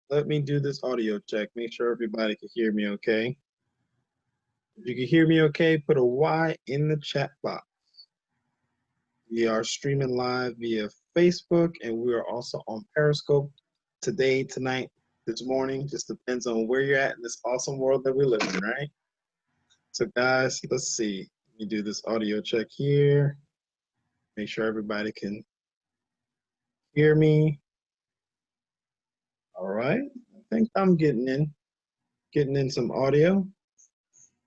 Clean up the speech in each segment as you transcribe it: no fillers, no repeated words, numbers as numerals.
Let me do this audio check. Make sure everybody can hear me okay. If you can hear me okay, put a Y in the chat box. We are streaming live via Facebook, and we are also on Periscope today, tonight, this morning. Just depends on where you're at in this awesome world that we live in, right? So guys, let's see. Let me do this audio check here. Make sure everybody can hear me. All right. I think I'm getting in some audio.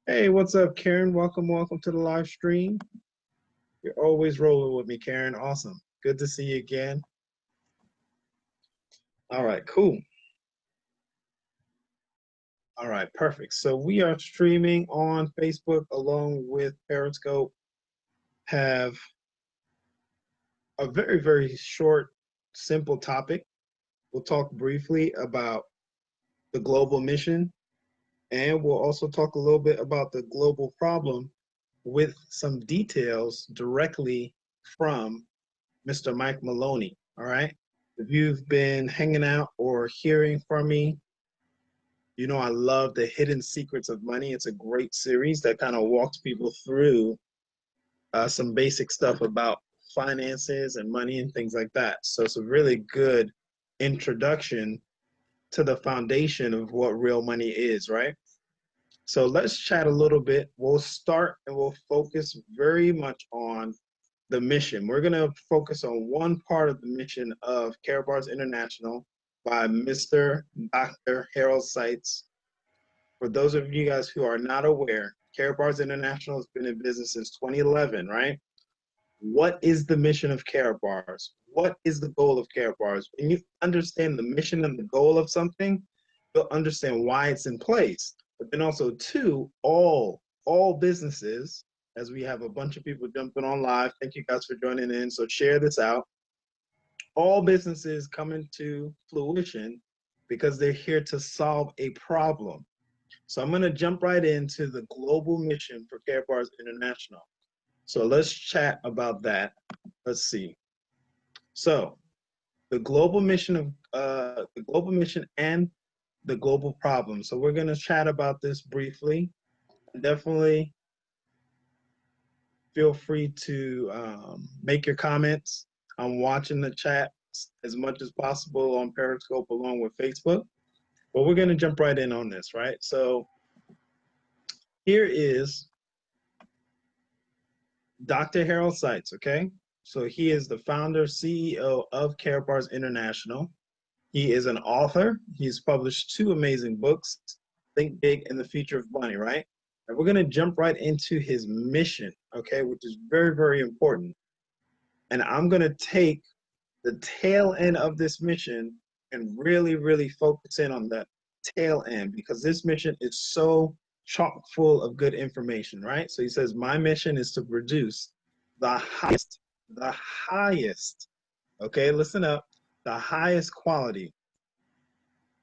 Hey, what's up, Karen? Welcome to the live stream. You're always rolling with me, Karen. Awesome. Good to see you again. All right, cool. All right, perfect. So we are streaming on Facebook along with Periscope. Have a very, very short, simple topic. We'll talk briefly about the global mission, and we'll also talk a little bit about the global problem with some details directly from Mr. Mike Maloney. All right. If you've been hanging out or hearing from me, you know I love the Hidden Secrets of Money. It's a great series that kind of walks people through some basic stuff about finances and money and things like that. So it's a really good introduction to the foundation of what real money is, right? So let's chat a little bit. We'll start and we'll focus very much on the mission. We're going to focus on one part of the mission of Karatbars International by Mr. Dr. Harold Seitz. For those of you guys who are not aware, Karatbars International has been in business since 2011, right? What is the mission of Karatbars? What is the goal of Karatbars? When you understand the mission and the goal of something, you'll understand why it's in place. But then also, two, all businesses, as we have a bunch of people jumping on live. Thank you guys for joining in. So share this out. All businesses come into fruition because they're here to solve a problem. So I'm going to jump right into the global mission for Karatbars International. So let's chat about that. Let's see. So the global mission and the global problem. So we're going to chat about this briefly. Definitely feel free to make your comments. I'm watching the chat as much as possible on Periscope along with Facebook. But we're going to jump right in on this, right? So here is Dr. Harold Seitz, okay? So he is the founder, CEO of Karatbars International. He is an author. He's published 2 amazing books, Think Big and the Future of Money, right? And we're going to jump right into his mission, okay, which is very, very important. And I'm going to take the tail end of this mission and really, really focus in on that tail end because this mission is so chock full of good information, right? So he says, my mission is to produce the highest, okay, listen up, the highest quality.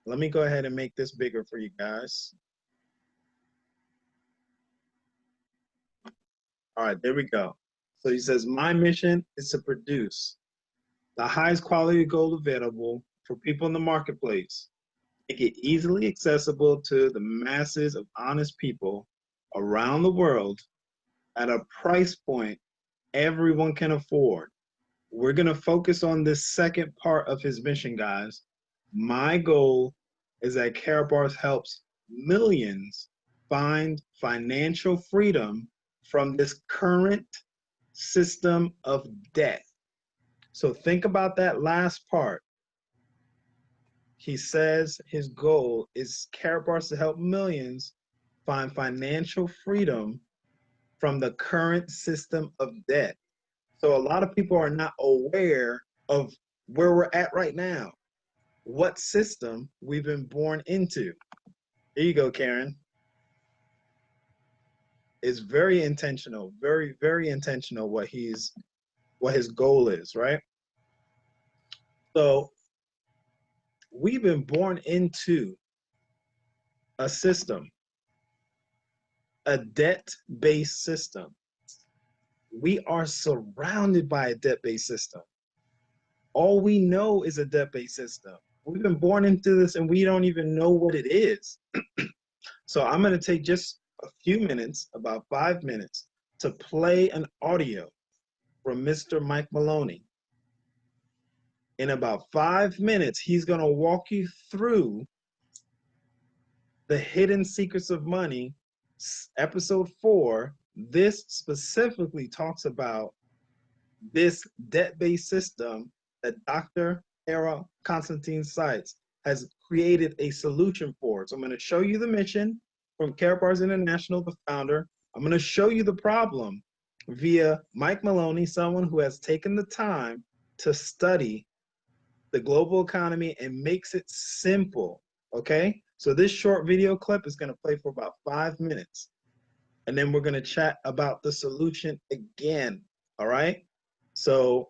Let me go ahead and make this bigger for you guys. All right, there we go. So he says, my mission is to produce the highest quality gold available for people in the marketplace, make it easily accessible to the masses of honest people around the world at a price point everyone can afford. We're going to focus on this second part of his mission, guys. My goal is that Karatbars helps millions find financial freedom from this current system of debt. So think about that last part. He says his goal is Karatbars to help millions find financial freedom from the current system of debt. So a lot of people are not aware of where we're at right now, what system we've been born into. Here you go, Karen. It's very intentional, very, very intentional what his goal is, right? So we've been born into a system, a debt-based system. We are surrounded by a debt-based system. All we know is a debt-based system. We've been born into this and we don't even know what it is. So I'm going to take just a few minutes, about 5 minutes, to play an audio from Mr. Mike Maloney. In about 5 minutes, he's going to walk you through the Hidden Secrets of Money, episode 4. This specifically talks about this debt-based system that Dr. Era Constantine Seitz has created a solution for. So I'm going to show you the mission from Karatbars International, the founder. I'm going to show you the problem via Mike Maloney, someone who has taken the time to study the global economy and makes it simple, okay? So this short video clip is going to play for about 5 minutes, and then we're going to chat about the solution again, all right? So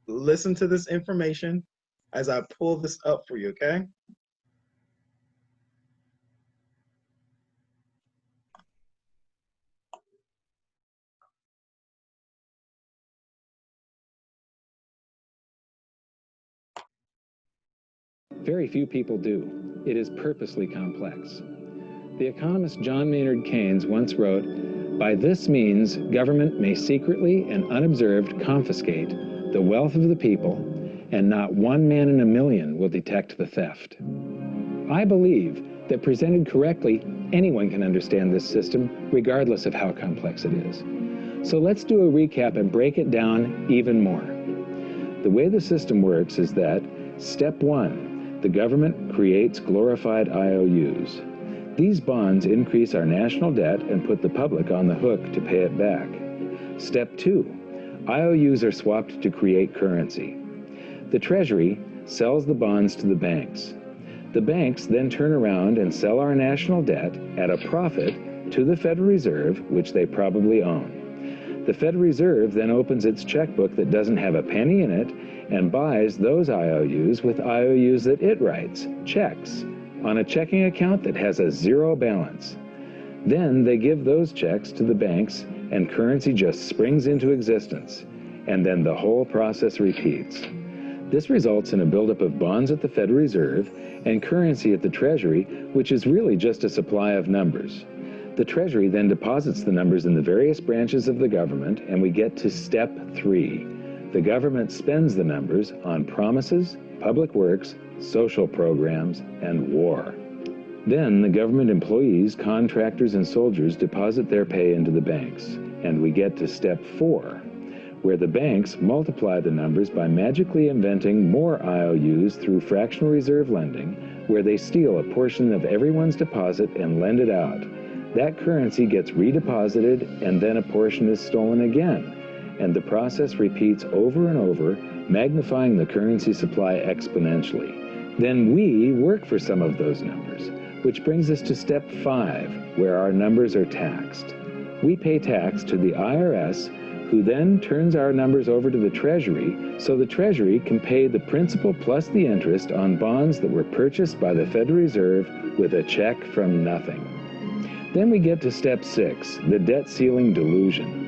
listen to this information as I pull this up for you, okay? Very few people do. It is purposely complex. The economist John Maynard Keynes once wrote, "By this means, government may secretly and unobserved confiscate the wealth of the people, and not one man in a million will detect the theft." I believe that presented correctly, anyone can understand this system, regardless of how complex it is. So let's do a recap and break it down even more. The way the system works is that, step 1, the government creates glorified IOUs. These bonds increase our national debt and put the public on the hook to pay it back. Step 2, IOUs are swapped to create currency. The Treasury sells the bonds to the banks. The banks then turn around and sell our national debt at a profit to the Federal Reserve, which they probably own. The Federal Reserve then opens its checkbook that doesn't have a penny in it and buys those IOUs with IOUs that it writes, checks, on a checking account that has a zero balance. Then they give those checks to the banks and currency just springs into existence, and then the whole process repeats. This results in a buildup of bonds at the Federal Reserve and currency at the Treasury, which is really just a supply of numbers. The Treasury then deposits the numbers in the various branches of the government, and we get to step 3. The government spends the numbers on promises, public works, social programs, and war. Then the government employees, contractors, and soldiers deposit their pay into the banks, and we get to step 4, where the banks multiply the numbers by magically inventing more IOUs through fractional reserve lending, where they steal a portion of everyone's deposit and lend it out. That currency gets redeposited, and then a portion is stolen again, and the process repeats over and over, magnifying the currency supply exponentially. Then we work for some of those numbers, which brings us to step 5, where our numbers are taxed. We pay tax to the IRS, who then turns our numbers over to the Treasury, so the Treasury can pay the principal plus the interest on bonds that were purchased by the Federal Reserve with a check from nothing. Then we get to step 6, the debt ceiling delusion.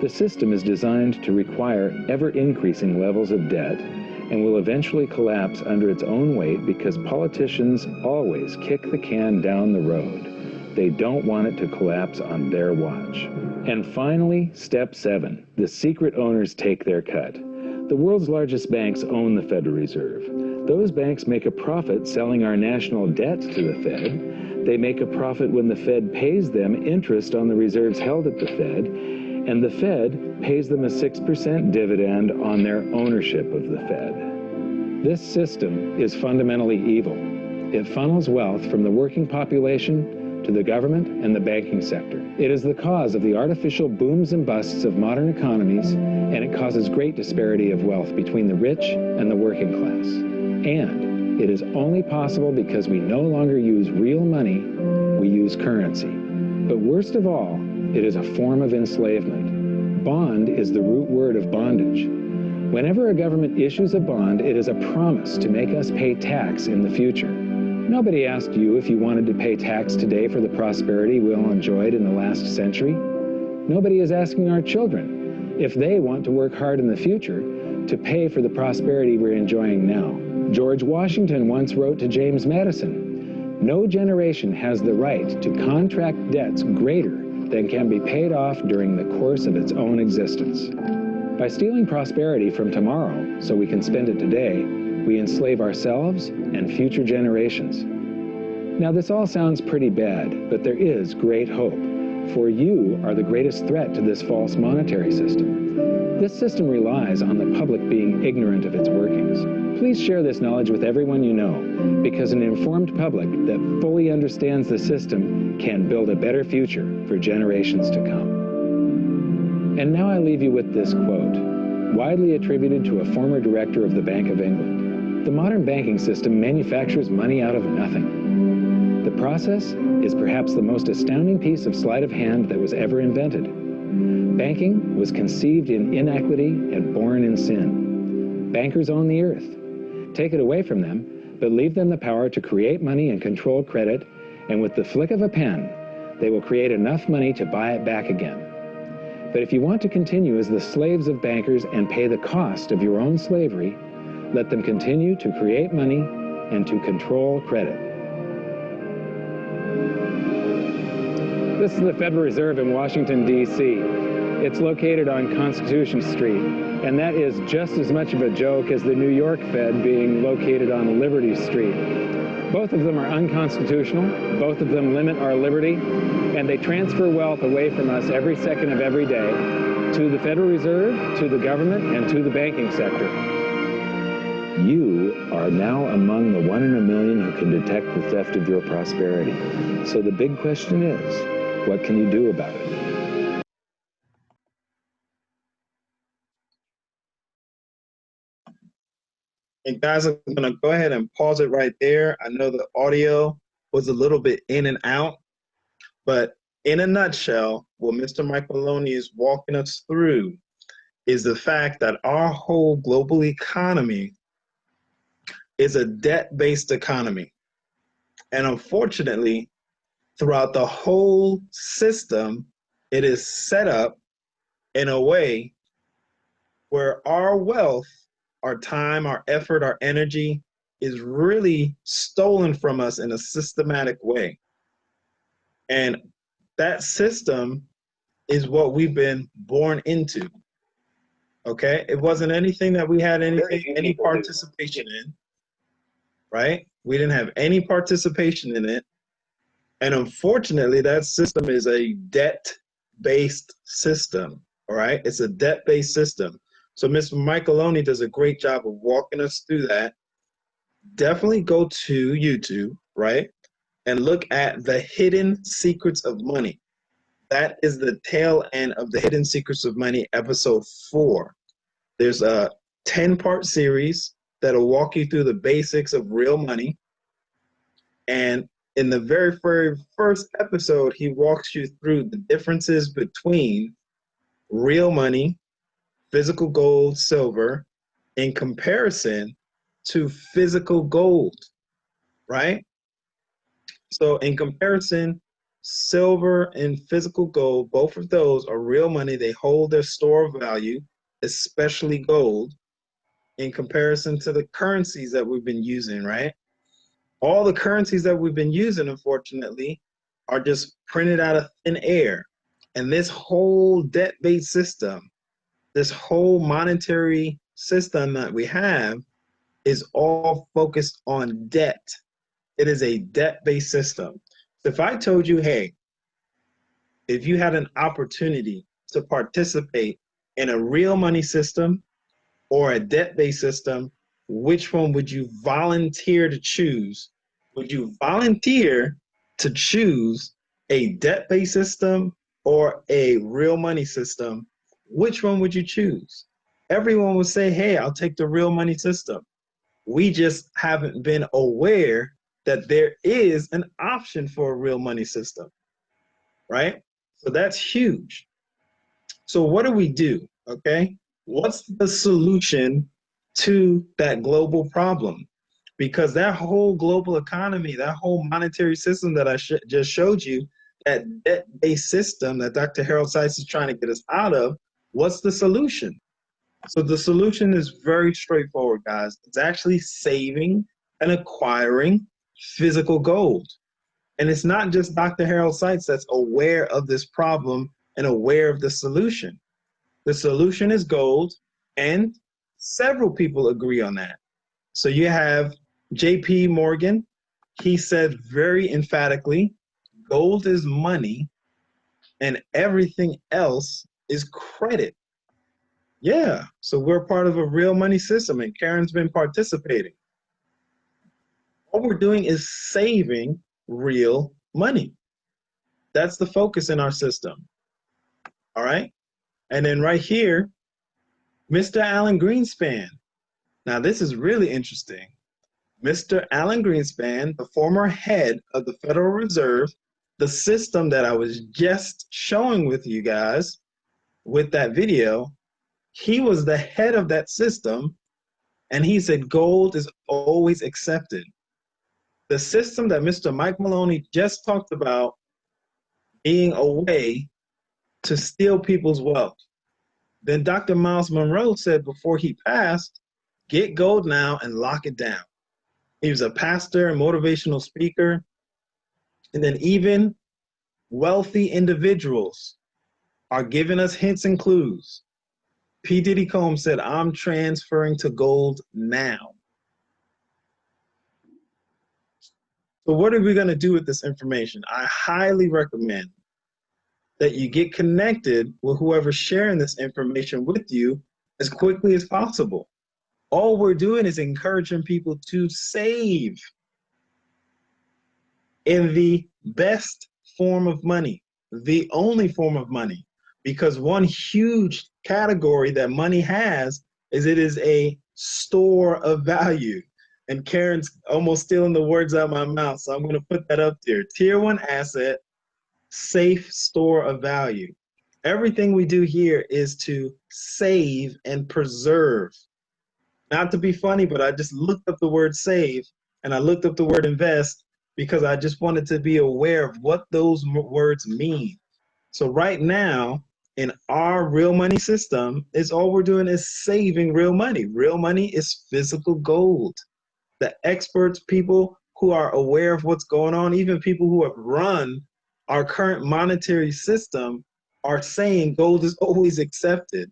The system is designed to require ever-increasing levels of debt and will eventually collapse under its own weight because politicians always kick the can down the road. They don't want it to collapse on their watch. And finally, step 7, the secret owners take their cut. The world's largest banks own the Federal Reserve. Those banks make a profit selling our national debt to the Fed. They make a profit when the Fed pays them interest on the reserves held at the Fed, and the Fed pays them a 6% dividend on their ownership of the Fed. This system is fundamentally evil. It funnels wealth from the working population to the government and the banking sector. It is the cause of the artificial booms and busts of modern economies, and it causes great disparity of wealth between the rich and the working class. And it is only possible because we no longer use real money, we use currency. But worst of all, it is a form of enslavement. Bond is the root word of bondage. Whenever a government issues a bond, it is a promise to make us pay tax in the future. Nobody asked you if you wanted to pay tax today for the prosperity we all enjoyed in the last century. Nobody is asking our children if they want to work hard in the future to pay for the prosperity we're enjoying now. George Washington once wrote to James Madison, "No generation has the right to contract debts greater than can be paid off during the course of its own existence." By stealing prosperity from tomorrow so we can spend it today, we enslave ourselves and future generations. Now, this all sounds pretty bad, but there is great hope, for you are the greatest threat to this false monetary system. This system relies on the public being ignorant of its workings. Please share this knowledge with everyone you know, because an informed public that fully understands the system can build a better future for generations to come. And now I leave you with this quote, widely attributed to a former director of the Bank of England. "The modern banking system manufactures money out of nothing. The process is perhaps the most astounding piece of sleight of hand that was ever invented. Banking was conceived in inequity and born in sin. Bankers own the earth. Take it away from them, but leave them the power to create money and control credit, and with the flick of a pen, they will create enough money to buy it back again. But if you want to continue as the slaves of bankers and pay the cost of your own slavery, let them continue to create money and to control credit." This is the Federal Reserve in Washington, D.C. It's located on Constitution Street, and that is just as much of a joke as the New York Fed being located on Liberty Street. Both of them are unconstitutional, both of them limit our liberty, and they transfer wealth away from us every second of every day to the Federal Reserve, to the government, and to the banking sector. You are now among the 1 in a million who can detect the theft of your prosperity. So the big question is, what can you do about it? And guys, I'm going to go ahead and pause it right there. I know the audio was a little bit in and out, but in a nutshell, what Mr. Mike Maloney is walking us through is the fact that our whole global economy is a debt-based economy. And unfortunately, throughout the whole system, it is set up in a way where our wealth, our time, our effort, our energy is really stolen from us in a systematic way. And that system is what we've been born into. Okay? It wasn't anything that we had any participation in, right? We didn't have any participation in it. And unfortunately, that system is a debt-based system, all right? It's a debt-based system. So Mr. Mike Maloney does a great job of walking us through that. Definitely go to YouTube, right? And look at the Hidden Secrets of Money. That is the tail end of the Hidden Secrets of Money, episode 4. There's a 10-part series that'll walk you through the basics of real money. And in the very first episode, he walks you through the differences between real money, physical gold, silver, in comparison to physical gold, right? So in comparison, silver and physical gold, both of those are real money. They hold their store of value, especially gold, in comparison to the currencies that we've been using, right? All the currencies that we've been using, unfortunately, are just printed out of thin air. And this whole debt-based system, this whole monetary system that we have is all focused on debt. It is a debt-based system. If I told you, hey, if you had an opportunity to participate in a real money system or a debt-based system, which one would you volunteer to choose? Would you volunteer to choose a debt-based system or a real money system? Which one would you choose? Everyone would say, hey, I'll take the real money system. We just haven't been aware that there is an option for a real money system, right? So that's huge. So what do we do, okay? What's the solution to that global problem? Because that whole global economy, that whole monetary system that I just showed you, that debt-based system that Dr. Harold Seiss is trying to get us out of, what's the solution? So the solution is very straightforward, guys. It's actually saving and acquiring physical gold. And it's not just Dr. Harold Seitz that's aware of this problem and aware of the solution. The solution is gold, and several people agree on that. So you have JP Morgan. He said very emphatically, gold is money and everything else is credit. Yeah, so we're part of a real money system, and Karen's been participating. All we're doing is saving real money. That's the focus in our system. All right. And then right here, Mr. Alan Greenspan. Now, this is really interesting. Mr. Alan Greenspan, the former head of the Federal Reserve, the system that I was just showing with you guys with that video, he was the head of that system, and he said gold is always accepted. The system that Mr. Mike Maloney just talked about being a way to steal people's wealth. Then Dr. Miles Monroe said before he passed, get gold now and lock it down. He was a pastor and motivational speaker. And then even wealthy individuals are giving us hints and clues. P. Diddy Combs said, I'm transferring to gold now. So what are we going to do with this information? I highly recommend that you get connected with whoever's sharing this information with you as quickly as possible. All we're doing is encouraging people to save in the best form of money, the only form of money, because one huge category that money has is it is a store of value. And Karen's almost stealing the words out of my mouth, so I'm going to put that up there. Tier 1 asset, safe store of value. Everything we do here is to save and preserve. Not to be funny, but I just looked up the word save and I looked up the word invest because I just wanted to be aware of what those words mean. So right now, in our real money system, is all we're doing is saving real money. Real money is physical gold. The experts, people who are aware of what's going on, even people who have run our current monetary system are saying gold is always accepted.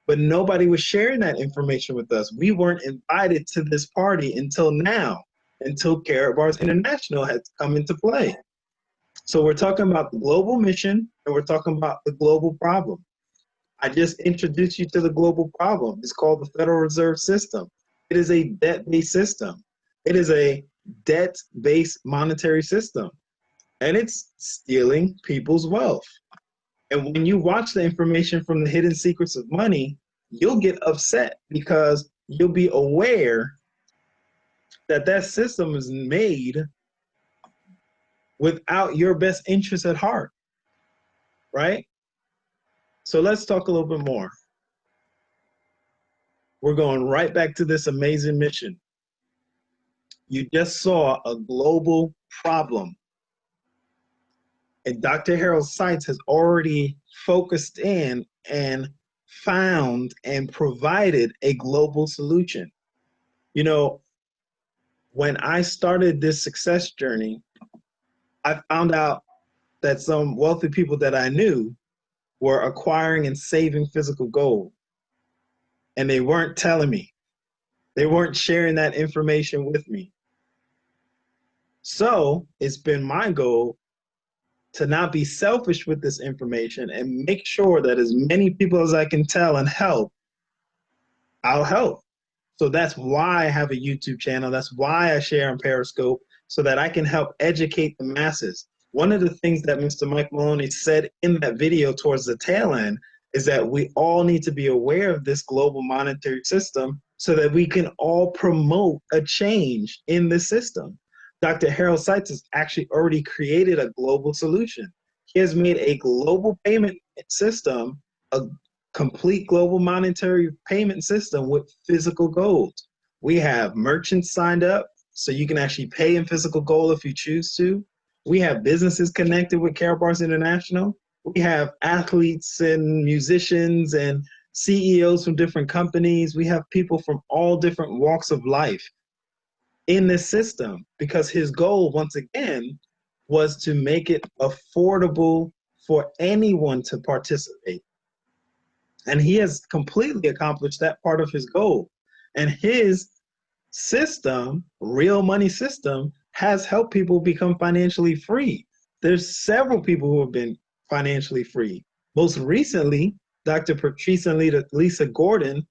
But nobody was sharing that information with us. We weren't invited to this party until now, until Karatbars International has come into play. So we're talking about the global mission and we're talking about the global problem. I just introduced you to the global problem. It's called the Federal Reserve System. It is a debt-based system. It is a debt-based monetary system. And it's stealing people's wealth. And when you watch the information from the Hidden Secrets of Money, you'll get upset because you'll be aware that that system is made without your best interest at heart, right? So let's talk a little bit more. We're going right back to this amazing mission. You just saw a global problem. And Dr. Harold Seitz has already focused in and found and provided a global solution. You know, when I started this success journey, I found out that some wealthy people that I knew were acquiring and saving physical gold. And they weren't telling me. They weren't sharing that information with me. So it's been my goal to not be selfish with this information and make sure that as many people as I can tell and help, I'll help. So that's why I have a YouTube channel. That's why I share on Periscope, so that I can help educate the masses. One of the things that Mr. Mike Maloney said in that video towards the tail end is that we all need to be aware of this global monetary system so that we can all promote a change in the system. Dr. Harold Seitz has actually already created a global solution. He has made a global payment system, a complete global monetary payment system with physical gold. We have merchants signed up, so you can actually pay in physical gold if you choose to. We have businesses connected with Karatbars International. We have athletes and musicians and CEOs from different companies. We have people from all different walks of life in this system because his goal, once again, was to make it affordable for anyone to participate. And he has completely accomplished that part of his goal. And his system, real money system, has helped people become financially free. There's several people who have been financially free. Most recently, Dr. Patrice and Lisa Gordon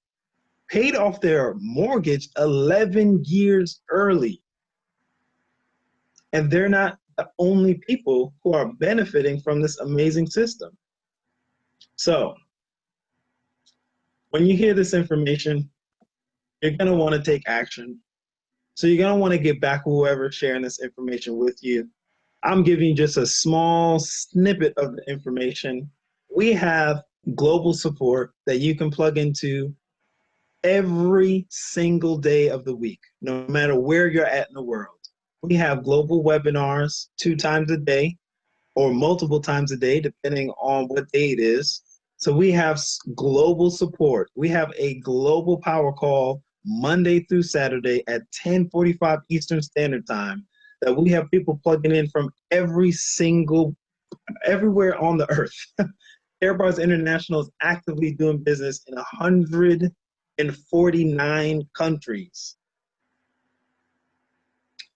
paid off their mortgage 11 years early. And they're not the only people who are benefiting from this amazing system. So when you hear this information, you're going to want to take action. So you're going to want to get back to whoever's sharing this information with you. I'm giving you just a small snippet of the information. We have global support that you can plug into every single day of the week, no matter where you're at in the world. We have global webinars 2 times a day or multiple times a day, depending on what day it is. So we have global support. We have a global power call Monday through Saturday at 10:45 Eastern Standard Time that we have people plugging in from everywhere on the earth. Karatbars International is actively doing business in 149 countries.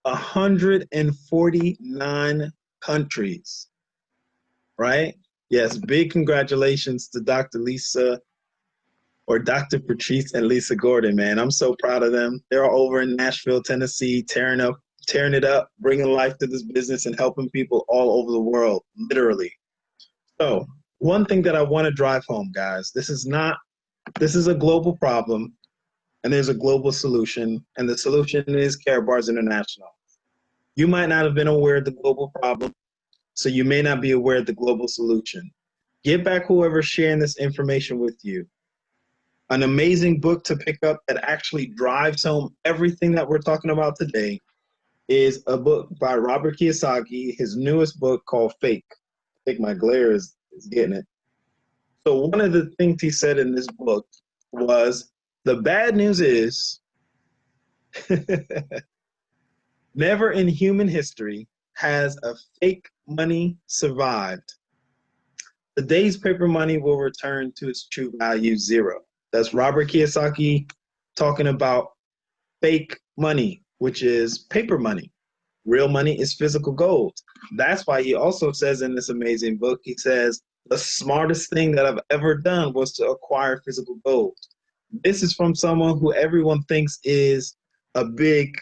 149 countries, right? Yes, big congratulations to Dr. Lisa or Dr. Patrice and Lisa Gordon, man. I'm so proud of them. They're over in Nashville, Tennessee, tearing it up, bringing life to this business and helping people all over the world, literally. So one thing that I want to drive home, guys, this is a global problem and there's a global solution, and the solution is Karatbars International. You might not have been aware of the global problem, so you may not be aware of the global solution. Get back whoever's sharing this information with you. An amazing book to pick up that actually drives home everything that we're talking about today is a book by Robert Kiyosaki, his newest book called Fake. I think my glare is getting it. So one of the things he said in this book was, the bad news is never in human history has a fake money survived. Today's paper money will return to its true value, zero. That's Robert Kiyosaki talking about fake money, which is paper money. Real money is physical gold. That's why he also says in this amazing book, he says, the smartest thing that I've ever done was to acquire physical gold. This is from someone who everyone thinks is a big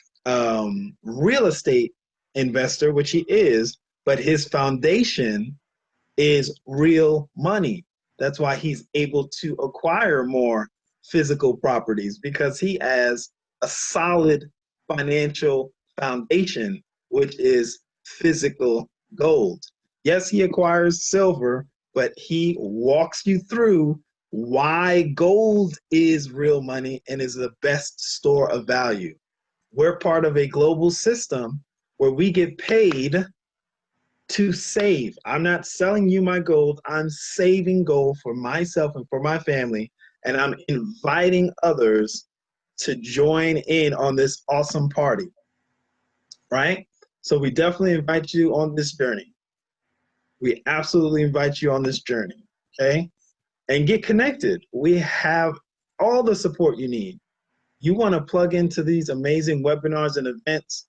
real estate investor, which he is, but his foundation is real money. That's why he's able to acquire more physical properties, because he has a solid financial foundation, which is physical gold. Yes, he acquires silver, but he walks you through why gold is real money and is the best store of value. We're part of a global system where we get paid to save. I'm not selling you my gold. I'm saving gold for myself and for my family. And I'm inviting others to join in on this awesome party, right? So we definitely invite you on this journey. We absolutely invite you on this journey, okay? And get connected. We have all the support you need. You want to plug into these amazing webinars and events.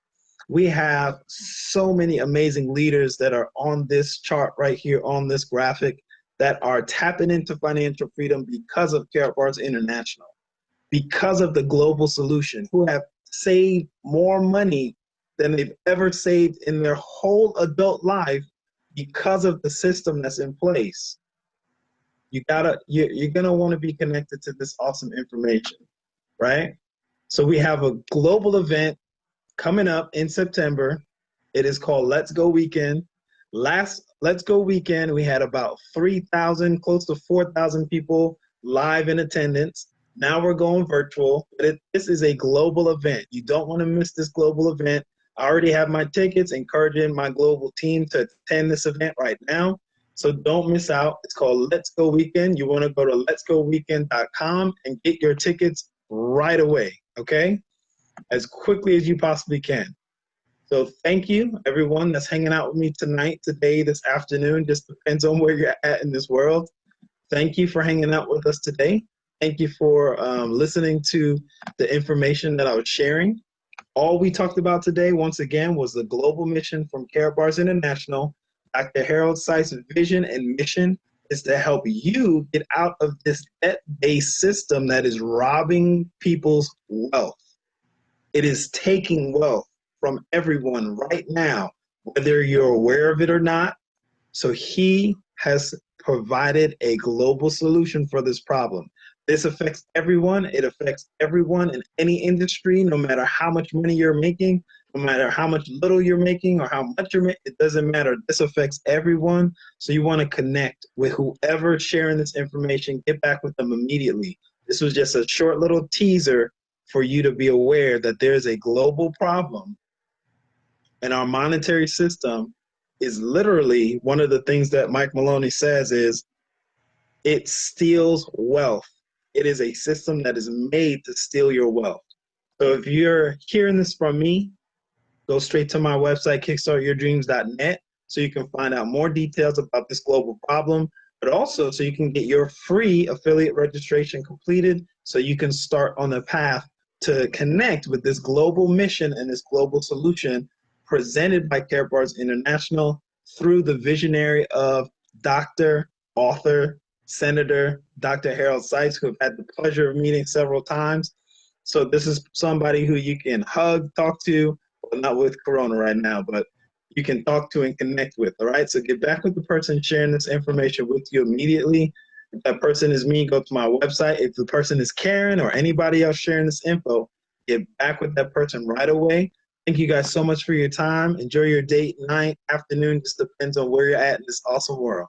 We have so many amazing leaders that are on this chart right here on this graphic that are tapping into financial freedom because of Karatbars International, because of the global solution, who have saved more money than they've ever saved in their whole adult life because of the system that's in place. You're gonna want to be connected to this awesome information, right? So we have a global event coming up in September. It is called Let's Go Weekend. Last Let's Go Weekend, we had about 3,000, close to 4,000 people live in attendance. Now we're going virtual. This is a global event. You don't want to miss this global event. I already have my tickets, encouraging my global team to attend this event right now. So don't miss out. It's called Let's Go Weekend. You want to go to letsgoweekend.com and get your tickets right away, okay? As quickly as you possibly can. So thank you, everyone that's hanging out with me tonight, today, this afternoon. Just depends on where you're at in this world. Thank you for hanging out with us today. Thank you for listening to the information that I was sharing. All we talked about today, once again, was the global mission from Karatbars International. Dr. Harold Seitz's vision and mission is to help you get out of this debt-based system that is robbing people's wealth. It is taking wealth from everyone right now, whether you're aware of it or not. So he has provided a global solution for this problem. This affects everyone. It affects everyone in any industry, no matter how much money you're making, no matter how much little you're making or how much you're making, it doesn't matter. This affects everyone. So you want to connect with whoever sharing this information, get back with them immediately. This was just a short little teaser for you to be aware that there's a global problem, and our monetary system is literally one of the things that Mike Maloney says is it steals wealth. It is a system that is made to steal your wealth. So if you're hearing this from me, go straight to my website, kickstartyourdreams.net, so you can find out more details about this global problem, but also so you can get your free affiliate registration completed so you can start on the path to connect with this global mission and this global solution presented by Karatbars International through the visionary of Dr., author, Senator Dr. Harold Seitz, who I've had the pleasure of meeting several times. So this is somebody who you can hug, talk to, well, not with Corona right now, but you can talk to and connect with, all right? So get back with the person sharing this information with you immediately. If that person is me, go to my website. If the person is Karen or anybody else sharing this info, get back with that person right away. Thank you guys so much for your time. Enjoy your date, night, afternoon. Just depends on where you're at in this awesome world.